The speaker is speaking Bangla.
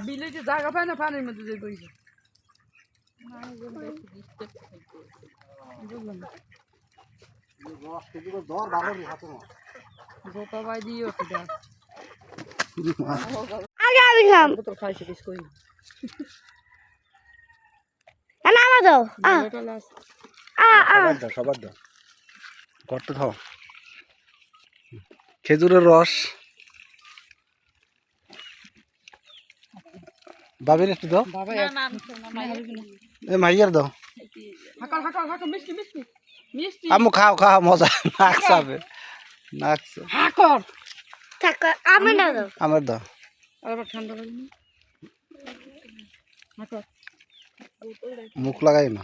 বিলে যে জায়গা পায় না পানির মধ্যে যে বইছে সবার দাও করতে খাও খেজুরের রস বাবির একটু দাও মাইয়ার দাও আমু খাও খাও মজা নাক চাবে আমার দাও মুখ লাগাই না